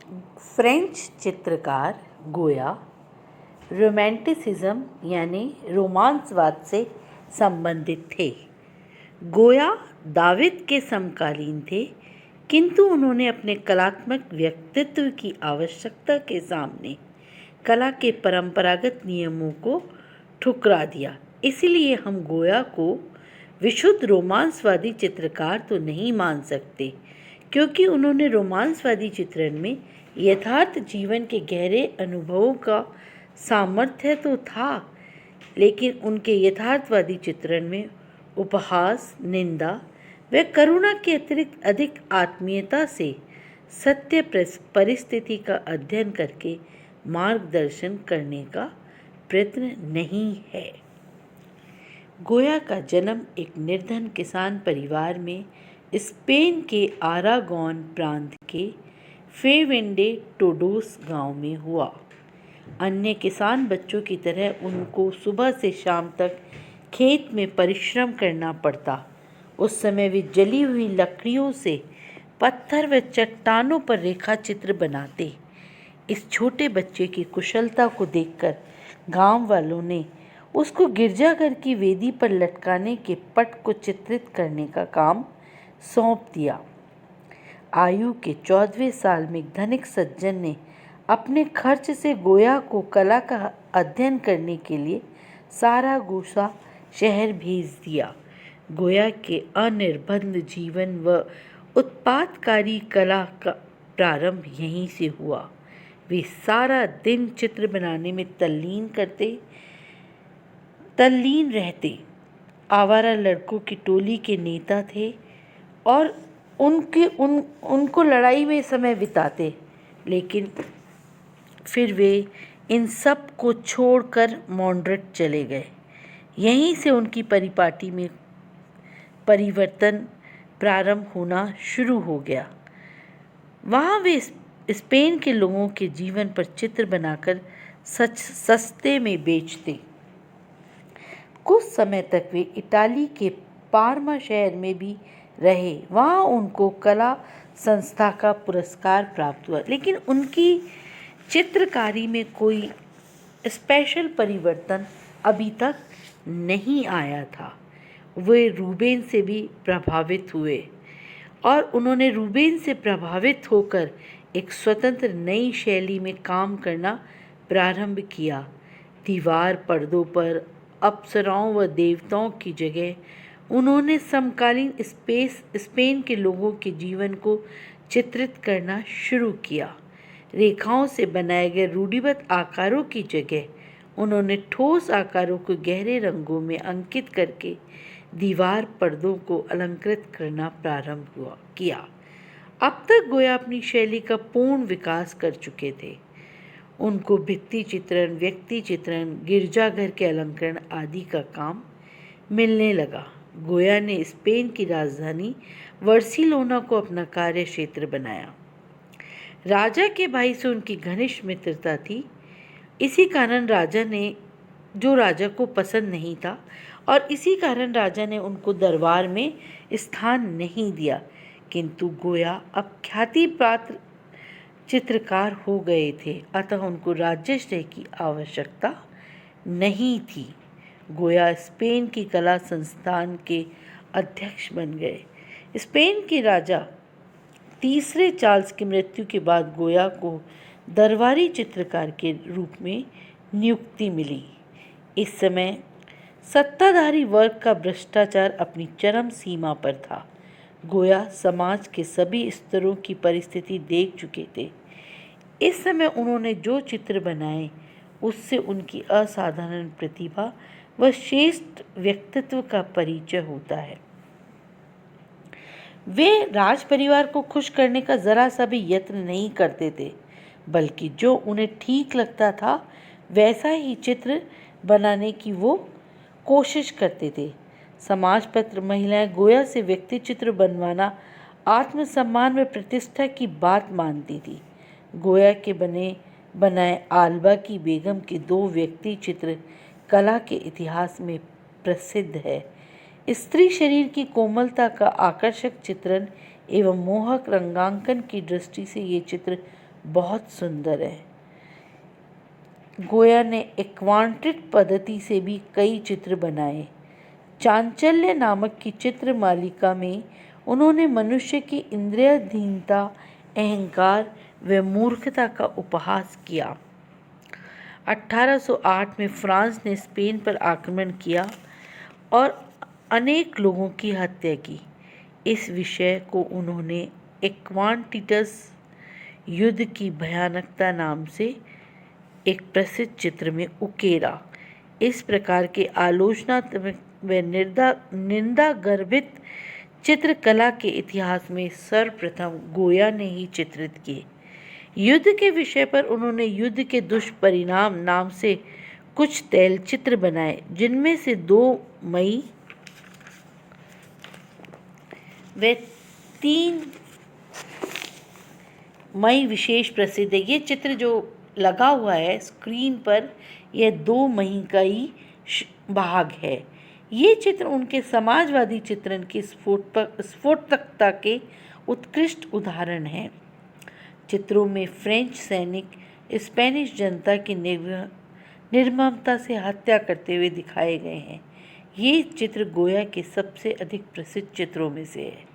French चित्रकार गोया romanticism यानी रोमांसवाद से संबंधित थे। गोया दाविद के समकालीन थे, किंतु उन्होंने अपने कलात्मक व्यक्तित्व की आवश्यकता के सामने कला के परंपरागत नियमों को ठुकरा दिया। इसलिए हम गोया को विशुद्ध रोमांसवादी चित्रकार तो नहीं मान सकते, क्योंकि उन्होंने रोमांसवादी चित्रण में यथार्थ जीवन के गहरे अनुभवों का सामर्थ्य तो था, लेकिन उनके यथार्थवादी चित्रण में उपहास, निंदा व करुणा के अतिरिक्त अधिक आत्मीयता से सत्य परिस्थिति का अध्ययन करके मार्गदर्शन करने का प्रयत्न नहीं है। गोया का जन्म एक निर्धन किसान परिवार में स्पेन के आरागोन प्रांत के फेवेंडे टोडोस गांव में हुआ। अन्य किसान बच्चों की तरह उनको सुबह से शाम तक खेत में परिश्रम करना पड़ता। उस समय वे जली हुई लकड़ियों से पत्थर व चट्टानों पर रेखा चित्र बनाते। इस छोटे बच्चे की कुशलता को देखकर गांव वालों ने उसको गिरजाघर की वेदी पर लटकाने के पट को चित्रित करने का काम सौंप दिया। आयु के 14वें साल में एक धनिक सज्जन ने अपने खर्च से गोया को कला का अध्ययन करने के लिए सारागोसा शहर भेज दिया। गोया के अनिर्बंध जीवन व उत्पादकारी कला का प्रारंभ यहीं से हुआ। वे सारा दिन चित्र बनाने में तल्लीन रहते। आवारा लड़कों की टोली के नेता थे और उनको लड़ाई में समय बिताते, लेकिन फिर वे इन सब को छोड़कर मॉन्ड्रिट चले गए। यहीं से उनकी परिपाटी में परिवर्तन प्रारंभ होना शुरू हो गया। वहाँ वे स्पेन के लोगों के जीवन पर चित्र बनाकर सस्ते में बेचते। कुछ समय तक वे इटाली के पार्मा शहर में भी रहे। वहाँ उनको कला संस्था का पुरस्कार प्राप्त हुआ, लेकिन उनकी चित्रकारी में कोई स्पेशल परिवर्तन अभी तक नहीं आया था। वे रूबेन से भी प्रभावित हुए और उन्होंने रूबेन से प्रभावित होकर एक स्वतंत्र नई शैली में काम करना प्रारंभ किया। दीवार पर्दों पर अप्सराओं व देवताओं की जगह उन्होंने समकालीन स्पेन के लोगों के जीवन को चित्रित करना शुरू किया। रेखाओं से बनाए गए रूढ़िबद्ध आकारों की जगह उन्होंने ठोस आकारों को गहरे रंगों में अंकित करके दीवार पर्दों को अलंकृत करना प्रारंभ किया। अब तक गोया अपनी शैली का पूर्ण विकास कर चुके थे। उनको भित्ति चित्रण, व्यक्ति चित्रण, गिरजाघर के अलंकरण आदि का काम मिलने लगा। गोया ने स्पेन की राजधानी बार्सिलोना को अपना कार्य क्षेत्र बनाया। राजा के भाई से उनकी घनिष्ठ मित्रता थी। इसी कारण राजा को पसंद नहीं था और इसी कारण राजा ने उनको दरबार में स्थान नहीं दिया। किंतु गोया अब ख्याति पात्र चित्रकार हो गए थे, अतः उनको राज्याश्रय की आवश्यकता नहीं थी। गोया स्पेन की कला संस्थान के अध्यक्ष बन गए। स्पेन के राजा तीसरे चार्ल्स की मृत्यु के बाद गोया को दरबारी चित्रकार के रूप में नियुक्ति मिली। इस समय सत्ताधारी वर्ग का भ्रष्टाचार अपनी चरम सीमा पर था। गोया समाज के सभी स्तरों की परिस्थिति देख चुके थे। इस समय उन्होंने जो चित्र बनाए उससे उनकी असाधारण प्रतिभा व श्रेष्ठ व्यक्तित्व का परिचय होता है। वे राज परिवार को खुश करने का जरा सा भी यत्न नहीं करते थे, बल्कि जो उन्हें ठीक लगता था वैसा ही चित्र बनाने की वो कोशिश करते थे। समाज पत्र महिलाएं गोया से व्यक्ति चित्र बनवाना आत्मसम्मान व प्रतिष्ठा की बात मानती थी। गोया के बनाए आल्बा की बेगम के 2 व्यक्ति चित्र कला के इतिहास में प्रसिद्ध है। स्त्री शरीर की कोमलता का आकर्षक चित्रण एवं मोहक रंगांकन की दृष्टि से ये चित्र बहुत सुंदर है। गोया ने एक्वांटिट पद्धति से भी कई चित्र बनाए। चांचल्य नामक की चित्र मालिका में उन्होंने मनुष्य की इंद्रियाधीनता, अहंकार व मूर्खता का उपहास किया। 1808 में फ्रांस ने स्पेन पर आक्रमण किया और अनेक लोगों की हत्या की। इस विषय को उन्होंने एक्वांटिटस युद्ध की भयानकता नाम से एक प्रसिद्ध चित्र में उकेरा। इस प्रकार के आलोचनात्मक व निंदा गर्भित चित्रकला के इतिहास में सर्वप्रथम गोया ने ही चित्रित किए। युद्ध के विषय पर उन्होंने युद्ध के दुष्परिणाम नाम से कुछ तैलचित्र बनाए, जिनमें से 2 मई व 3 मई विशेष प्रसिद्ध है। ये चित्र जो लगा हुआ है स्क्रीन पर, यह 2 मई का ही भाग है। ये चित्र उनके समाजवादी चित्रण की स्फोटकता के उत्कृष्ट उदाहरण हैं। चित्रों में फ्रेंच सैनिक स्पेनिश जनता की निर्ममता से हत्या करते हुए दिखाए गए हैं। ये चित्र गोया के सबसे अधिक प्रसिद्ध चित्रों में से है।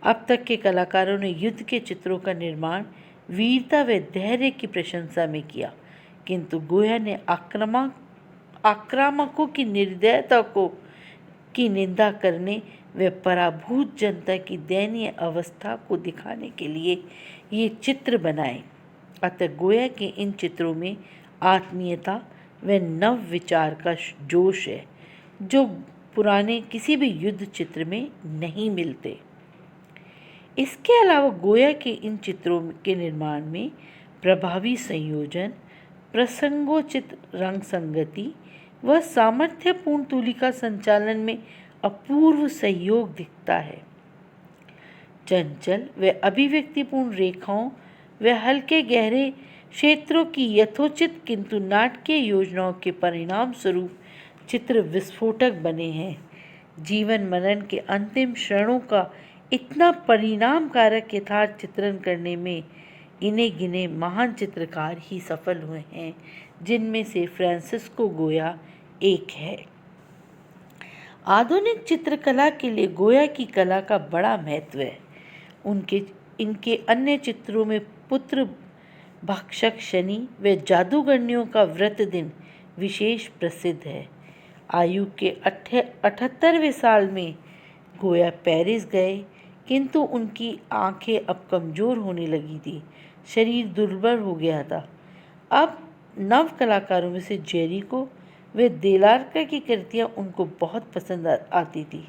अब तक के कलाकारों ने युद्ध के चित्रों का निर्माण वीरता व धैर्य की प्रशंसा में किया, किंतु गोया ने आक्रामकों की निर्दयता की निंदा करने व पराभूत जनता की दयनीय अवस्था को दिखाने के लिए ये चित्र बनाए। अतः गोया के इन चित्रों में आत्मीयता व नव विचार का जोश है, जो पुराने किसी भी युद्ध चित्र में नहीं मिलते। इसके अलावा गोया के इन चित्रों के निर्माण में प्रभावी संयोजन, प्रसंगोचित रंग संगति व सामर्थ्यपूर्ण तुलिका संचालन में अपूर्व सहयोग दिखता है। चंचल व अभिव्यक्तिपूर्ण रेखाओं व हल्के गहरे क्षेत्रों की यथोचित किंतु नाटकीय योजनाओं के परिणाम स्वरूप चित्र विस्फोटक बने हैं। जीवन मरण के अंतिम क्षणों का इतना परिणामकारक यथार्थ चित्रण करने में इन्हें गिने महान चित्रकार ही सफल हुए हैं, जिनमें से फ्रांसिस्को गोया एक है। आधुनिक चित्रकला के लिए गोया की कला का बड़ा महत्व है। इनके अन्य चित्रों में पुत्र भक्षक शनि व जादूगरनियों का व्रत दिन विशेष प्रसिद्ध है। आयु के 78वें साल में गोया पेरिस गए, किंतु उनकी आंखें अब कमज़ोर होने लगी थी, शरीर दुर्बल हो गया था। अब नव कलाकारों में से जेरिको व देलार्का की कृतियाँ उनको बहुत पसंद आती थी।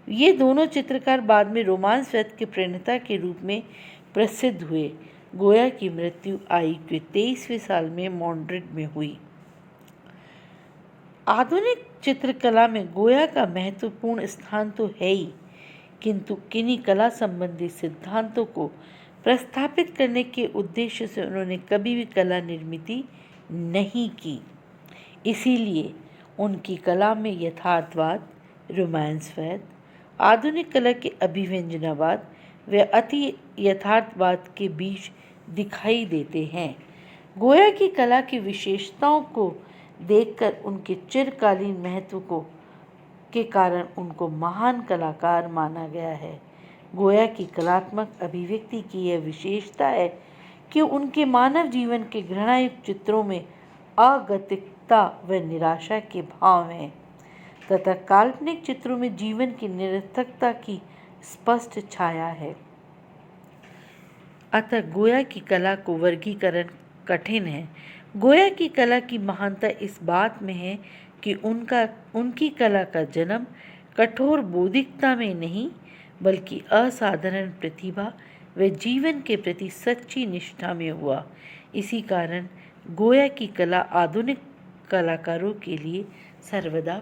ये दोनों चित्रकार बाद में रोमांसवाद के प्रणेता के रूप में प्रसिद्ध हुए। गोया की मृत्यु आयु के 23वें साल में मॉड्रिड में हुई। आधुनिक चित्रकला में गोया का महत्वपूर्ण स्थान तो है ही, किंतु किन्हीं कला संबंधी सिद्धांतों को प्रस्थापित करने के उद्देश्य से उन्होंने कभी भी कला निर्मिति नहीं की। इसीलिए उनकी कला में यथार्थवाद, रोमांसवाद, आधुनिक कला के अभिव्यंजनावाद व अति यथार्थवाद के बीच दिखाई देते हैं। गोया की कला की विशेषताओं को देखकर उनके चिरकालीन महत्व के कारण उनको महान कलाकार माना गया है। गोया की कलात्मक अभिव्यक्ति की यह विशेषता है कि उनके मानव जीवन के घृणायुक्त चित्रों में अगतिकता व निराशा के भाव हैं, तथा काल्पनिक चित्रों में जीवन की निरर्थकता की स्पष्ट छाया है। अतः गोया की कला को वर्गीकरण कठिन है। गोया की कला की महानता इस बात में है कि उनकी कला का जन्म कठोर बौद्धिकता में नहीं, बल्कि असाधारण प्रतिभा व जीवन के प्रति सच्ची निष्ठा में हुआ। इसी कारण गोया की कला आधुनिक कलाकारों के लिए सर्वदा